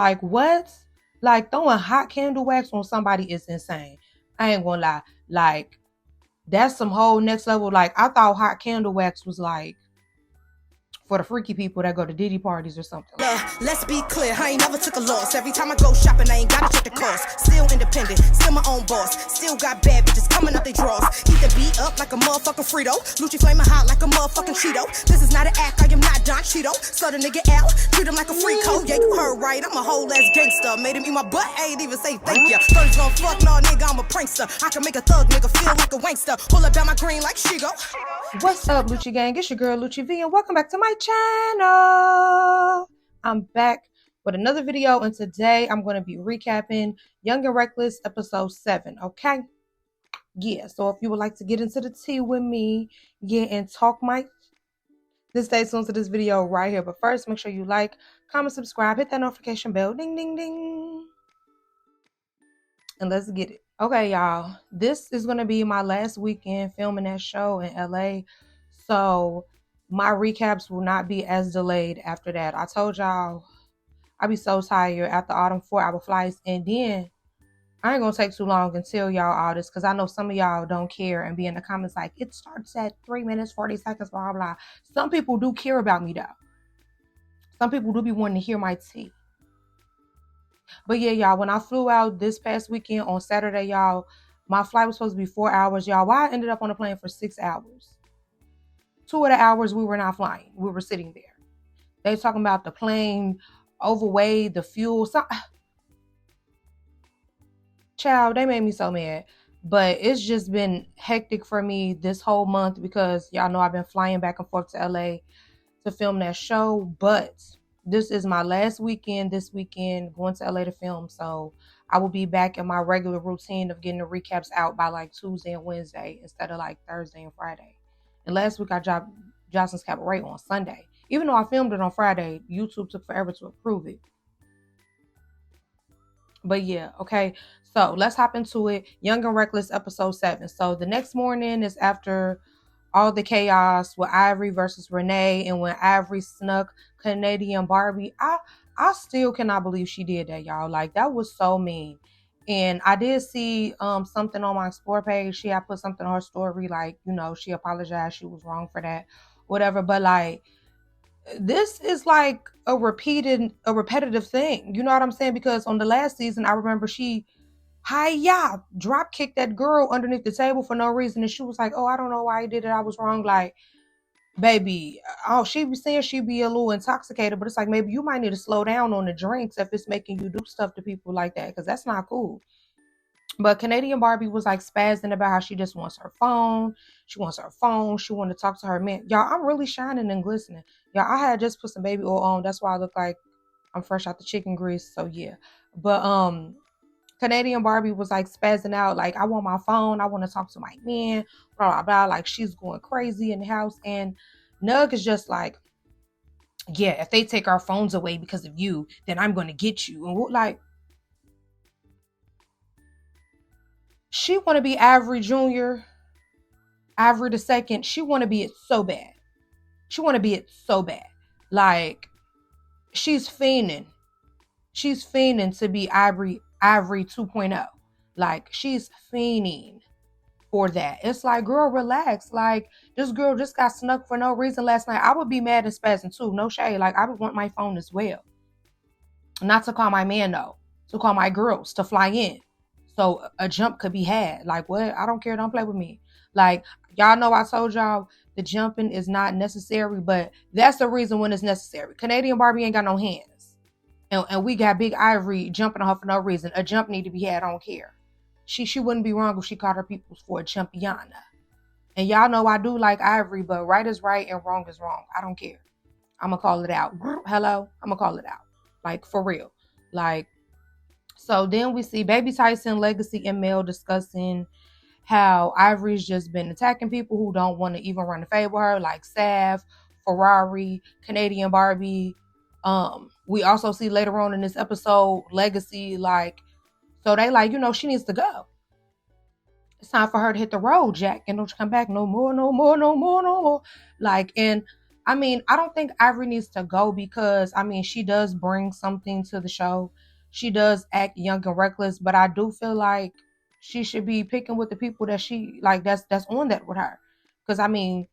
Like, what? Like, throwing hot candle wax on somebody is insane. I ain't gonna lie. Like, that's some whole next level. Like, I thought hot candle wax was like for the freaky people that go to Diddy parties or something. Let's be clear, I ain't never took a loss. Every time I go shopping, I ain't gotta check the cost. Still independent, still my own boss. Still got bad bitches coming up they draws. Keep the beat up like a motherfucking Frito. Lucci flaming hot like a motherfucking Cheeto. This is not an act, I am not Don Cheeto. So the nigga out, treat him like a free code. Yeah, you heard right, I'm a whole ass gangster. Made him eat my butt, I ain't even say thank ya. First gon' fuck, no nigga, I'm a prankster. I can make a thug nigga feel like a wankster. Pull up down my green like Shigo. What's up, Lucci Gang? It's your girl, Lucci V, and welcome back to my channel. I'm back with another video, and today I'm going to be recapping Young and Reckless episode 7, okay? Yeah, so if you would like to get into the tea with me, and talk my... Then stay tuned to this video right here. But first, make sure you like, comment, subscribe, hit that notification bell, ding, ding, ding. And let's get it. Okay, y'all, this is going to be my last weekend filming that show in LA. So my recaps will not be as delayed after that. I told y'all I'd be so tired after all them 4-hour flights. And then I ain't going to take too long and tell y'all all this, because I know some of y'all don't care and be in the comments like, it starts at 3 minutes, 40 seconds, blah, blah. Some people do care about me, though. Some people do be wanting to hear my tea. But yeah, y'all, when I flew out this past weekend on Saturday, y'all, my flight was supposed to be 4 hours, y'all. Why I ended up on the plane for 6 hours? 2 of the hours we were not flying. We were sitting there. They talking about the plane overweighed, the fuel. Child, they made me so mad. But it's just been hectic for me this whole month because y'all know I've been flying back and forth to LA to film that show. But this is my last weekend this weekend going to LA to film. So I will be back in my regular routine of getting the recaps out by like Tuesday and Wednesday instead of like Thursday and Friday. And last week I dropped Johnson's Cabaret on Sunday. Even though I filmed it on Friday, YouTube took forever to approve it. But yeah, okay. So let's hop into it. Young and Reckless episode 7. So the next morning is after all the chaos with Ivory versus Renee, and when Ivory snuck Canadian Barbie, I still cannot believe she did that, y'all. Like, that was so mean. And I did see something on my Explore page. She had put something on her story, like, you know, she apologized, she was wrong for that, whatever. But like, this is like a repetitive thing. You know what I'm saying? Because on the last season, I remember she drop kicked that girl underneath the table for no reason, and she was like, oh, I don't know why I did it, I was wrong. Like, baby, oh, she be saying she be a little intoxicated, but it's like, maybe you might need to slow down on the drinks if it's making you do stuff to people like that, because that's not cool. But Canadian Barbie was like spazzing about how she just wants her phone. She wants her phone. She wanted to talk to her man. Y'all, I'm really shining and glistening. Y'all, I had just put some baby oil on. That's why I look like I'm fresh out the chicken grease. So yeah. But Canadian Barbie was like spazzing out, like, I want my phone, I want to talk to my man, blah, blah, blah. Like, she's going crazy in the house. And Nug is just like, yeah, if they take our phones away because of you, then I'm going to get you. And we're like, she want to be Ivory Jr., Ivory the second. She want to be it so bad. She want to be it so bad. Like, she's fiending. She's fiending to be Ivory 2.0. Like, she's fiending for that. It's like, girl, relax. Like, this girl just got snuck for no reason last night. I would be mad and spazzing too. No shade. Like, I would want my phone as well. Not to call my man, though. To call my girls to fly in. So a jump could be had. Like, what? I don't care. Don't play with me. Like, y'all know I told y'all the jumping is not necessary, but that's the reason when it's necessary. Canadian Barbie ain't got no hands. And we got Big Ivory jumping on her for no reason. A jump need to be had. I don't care. She wouldn't be wrong if she called her people for a jumpiana. And y'all know I do like Ivory, but right is right and wrong is wrong. I don't care. I'm going to call it out. Hello? I'm going to call it out. Like, for real. Like, so then we see Baby Tyson, Legacy, and Mel discussing how Ivory's just been attacking people who don't want to even run a fade with her, like Sav, Ferrari, Canadian Barbie. We also see later on in this episode, Legacy, like, so they like, you know, she needs to go. It's time for her to hit the road, Jack, and don't you come back no more, no more, no more, no more. Like, and I mean, I don't think Ivory needs to go because I mean she does bring something to the show. She does act young and reckless, but I do feel like she should be picking with the people that she like that's on that with her. Because I mean,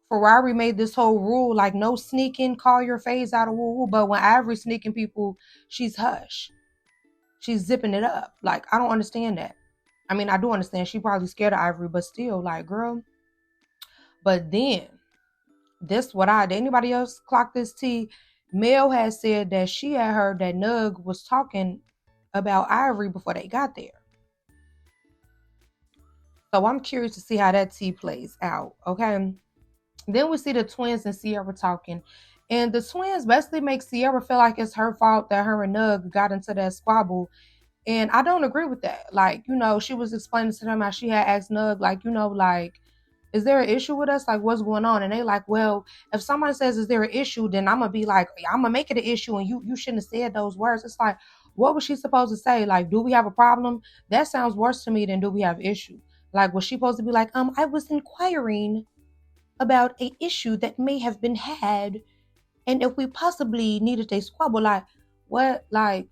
Ferrari made this whole rule like no sneaking, call your face out of woo woo. But when Ivory's sneaking people, she's hush. She's zipping it up. Like I don't understand that. I mean, I do understand she probably scared of Ivory, but still, like, girl. But then this what I did anybody else clock this tea? Mel had said that she had heard that Nug was talking about Ivory before they got there. So I'm curious to see how that tea plays out. Okay. Then we see the twins and Sierra talking. And the twins basically make Sierra feel like it's her fault that her and Nug got into that squabble. And I don't agree with that. Like, she was explaining to them how she had asked Nug, like, like, is there an issue with us? Like, what's going on? And they like, well, if somebody says, is there an issue? Then I'm going to be like, I'm going to make it an issue. And you shouldn't have said those words. It's like, what was she supposed to say? Like, do we have a problem? That sounds worse to me than do we have issue? Like, was she supposed to be like, I was inquiring about a issue that may have been had. And if we possibly needed a squabble, like, what? Like,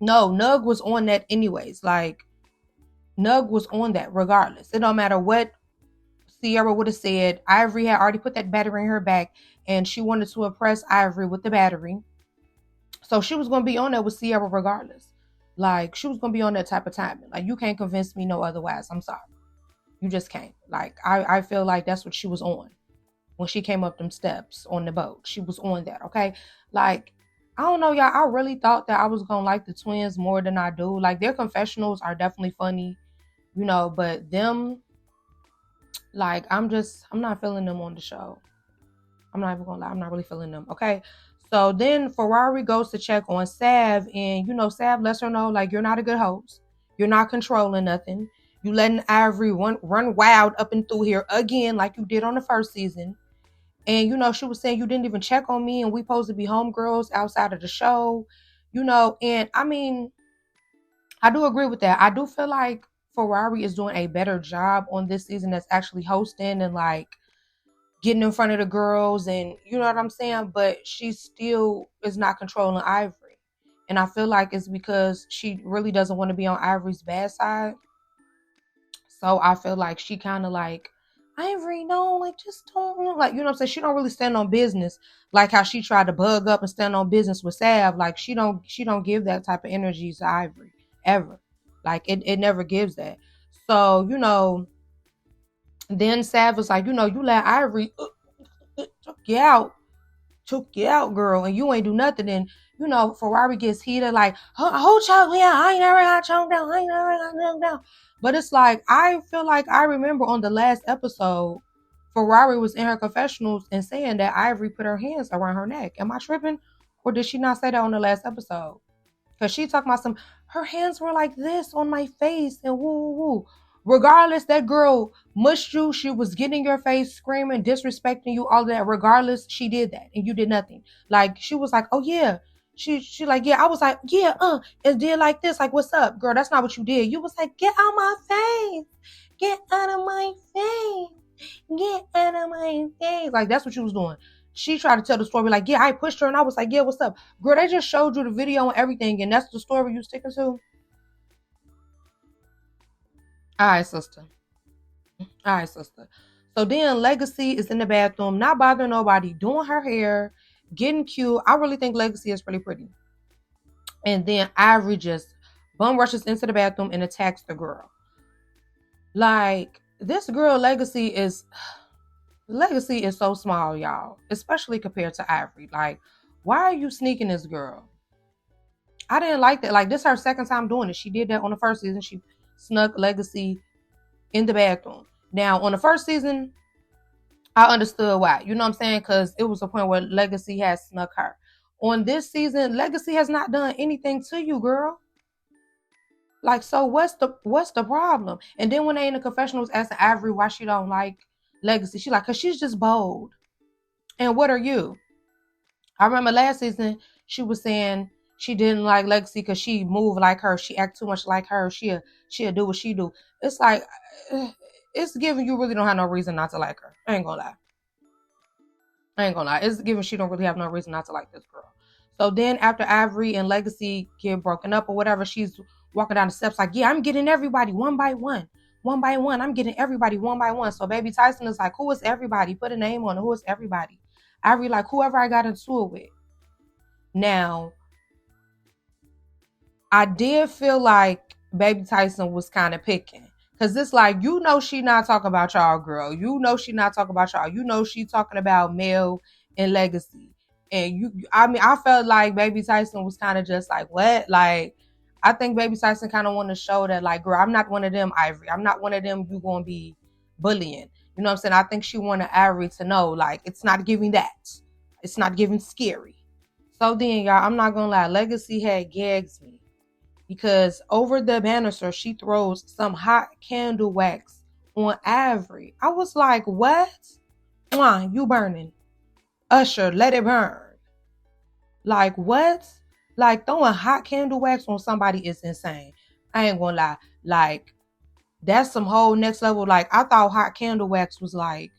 no, Nug was on that anyways. Like, Nug was on that regardless. It don't matter what Sierra would have said. Ivory had already put that battery in her back, and she wanted to impress Ivory with the battery. So she was going to be on that with Sierra regardless. Like, she was going to be on that type of timing. Like, you can't convince me no otherwise. I'm sorry. You just can't. Like, I feel like that's what she was on when she came up them steps on the boat. She was on that, okay? Like, I don't know, y'all. I really thought that I was going to like the twins more than I do. Like, their confessionals are definitely funny, but them, like, I'm not feeling them on the show. I'm not even gonna lie, I'm not really feeling them. Okay. So then Ferrari goes to check on Sav, and Sav lets her know, like, you're not a good host. You're not controlling nothing. You letting Ivory run wild up and through here again, like you did on the first season. And she was saying you didn't even check on me, and we supposed to be homegirls outside of the show. And I mean, I do agree with that. I do feel like Ferrari is doing a better job on this season that's actually hosting and like getting in front of the girls, and you know what I'm saying? But she still is not controlling Ivory. And I feel like it's because she really doesn't want to be on Ivory's bad side. So I feel like she kind of like, Ivory, no, like, just don't, like, you know what I'm saying? She don't really stand on business like how she tried to bug up and stand on business with Sav. Like, she don't give that type of energy to Ivory ever. Like, it never gives that. So, then Sav was like, you let Ivory took you out, girl, and you ain't do nothing. And Ferrari gets heated, like, who choked me out? I ain't never got choked down. I ain't never got choked down. But it's like, I feel like I remember on the last episode, Ferrari was in her confessionals and saying that Ivory put her hands around her neck. Am I tripping? Or did she not say that on the last episode? Because she talking about her hands were like this on my face and woo, woo, woo. Regardless, that girl mushed you. She was getting in your face, screaming, disrespecting you, all that. Regardless, she did that and you did nothing. Like, she was like, oh yeah. She like, yeah. I was like, yeah, and did like this, like, what's up, girl? That's not what you did. You was like, get out my face. Get out of my face. Get out of my face. Like, that's what you was doing. She tried to tell the story like, yeah, I pushed her, and I was like, yeah, what's up? Girl, they just showed you the video and everything, and that's the story you sticking to? All right, sister. All right, sister. So then Legacy is in the bathroom, not bothering nobody, doing her hair, getting cute. I really think Legacy is really pretty. And then Ivory just bum rushes into the bathroom and attacks the girl. Like, this girl, Legacy is so small, y'all, especially compared to Ivory. Like, why are you sneaking this girl? I didn't like that. Like, this is her second time doing it. She did that on the first season. She snuck Legacy in the bathroom. Now, on the first season, I understood why. You know what I'm saying? Because it was a point where Legacy has snuck her. On this season, Legacy has not done anything to you, girl. Like, so what's the problem? And then when they in the confessionals asking Ivory why she don't like Legacy, she like, because she's just bold. And what are you? I remember last season, she was saying she didn't like Legacy because she moved like her. She act too much like her. She'll do what she do. It's like, it's giving you really don't have no reason not to like her. I ain't gonna lie. I ain't gonna lie. It's given she don't really have no reason not to like this girl. So then after Ivory and Legacy get broken up or whatever, she's walking down the steps like, yeah, I'm getting everybody one by one. One by one. I'm getting everybody one by one. So Baby Tyson is like, who is everybody? Put a name on it. Who is everybody? Ivory like, whoever I got into it with. Now, I did feel like Baby Tyson was kind of picking. Cause it's like, you know, she not talking about y'all, girl. You know, she not talking about y'all. You know, she talking about Mel and Legacy. And I felt like Baby Tyson was kind of just like, what? Like, I think Baby Tyson kind of want to show that, like, girl, I'm not one of them, Ivory. I'm not one of them you going to be bullying. You know what I'm saying? I think she wanted Ivory to know, like, it's not giving that. It's not giving scary. So then, y'all, I'm not going to lie. Legacy had gags me. Because over the banister, she throws some hot candle wax on Ivory. I was like, what? Mwah, you burning. Usher, let it burn. Like, what? Like, throwing hot candle wax on somebody is insane. I ain't gonna lie. Like, that's some whole next level. Like, I thought hot candle wax was like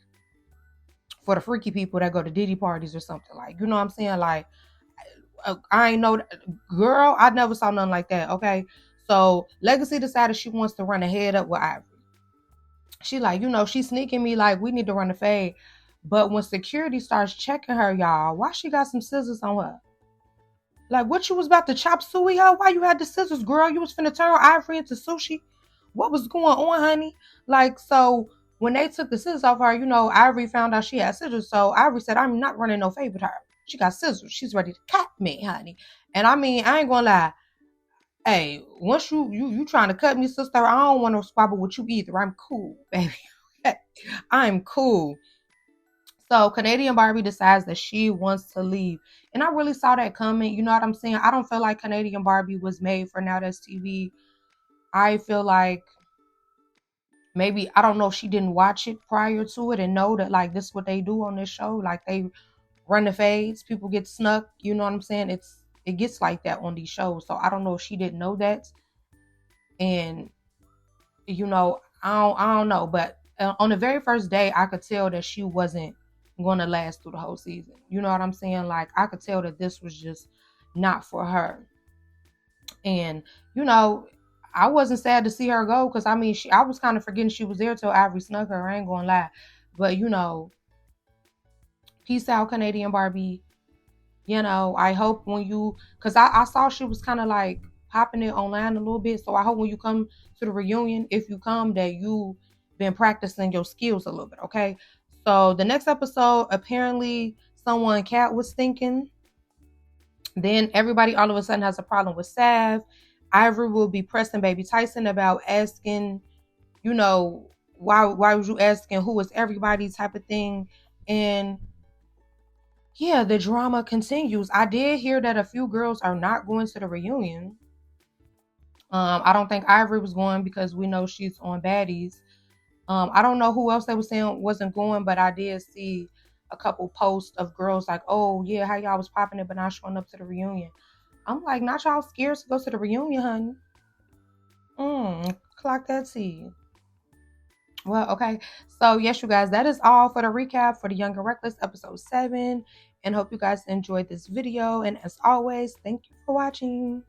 for the freaky people that go to Diddy parties or something. Like, you know what I'm saying? Like, I ain't know, girl, I never saw nothing like that. Okay. So Legacy decided she wants to run a head up with Ivory. She like, you know, she's sneaking me like we need to run a fade. But when security starts checking her, y'all, why she got some scissors on her? Like, what you was about to chop suey her? Why you had the scissors, girl? You was finna turn Ivory into sushi? What was going on, honey? Like, so when they took the scissors off her, you know, Ivory found out she had scissors. So Ivory said, I'm not running no fade with her. She got scissors. She's ready to cut me, honey. And I mean, I ain't gonna lie. Hey, once you trying to cut me, sister, I don't want to squabble with you either. I'm cool, baby. I'm cool. So Canadian Barbie decides that she wants to leave. And I really saw that coming. You know what I'm saying? I don't feel like Canadian Barbie was made for Now That's TV. I feel like maybe, I don't know if she didn't watch it prior to it and know that, like, this is what they do on this show. Like, they run the fades. People get snuck. You know what I'm saying? It gets like that on these shows. So I don't know if she didn't know that. And, you know, I don't know. But on the very first day, I could tell that she wasn't going to last through the whole season. You know what I'm saying? Like, I could tell that this was just not for her. And, you know, I wasn't sad to see her go because, I mean, I was kind of forgetting she was there till Ivory snuck her. I ain't going to lie. But, you know, peace out, Canadian Barbie. You know, I hope when you, because I saw she was kind of like popping it online a little bit. So I hope when you come to the reunion, if you come, that you been practicing your skills a little bit, okay? So the next episode, apparently someone cat was thinking. Then everybody all of a sudden has a problem with Sav. Ivory will be pressing Baby Tyson about asking, you know, why was you asking who is everybody type of thing. And yeah, the drama continues. I did hear that a few girls are not going to the reunion. I don't think Ivory was going because we know she's on Baddies. I don't know who else they were saying wasn't going, but I did see a couple posts of girls like, oh yeah, how y'all was popping it but not showing up to the reunion. I'm like, not y'all scared to go to the reunion, honey. Clock that T. Well, okay. So yes, you guys, that is all for the recap for the Young and Reckless episode 7. And hope you guys enjoyed this video. And as always, thank you for watching.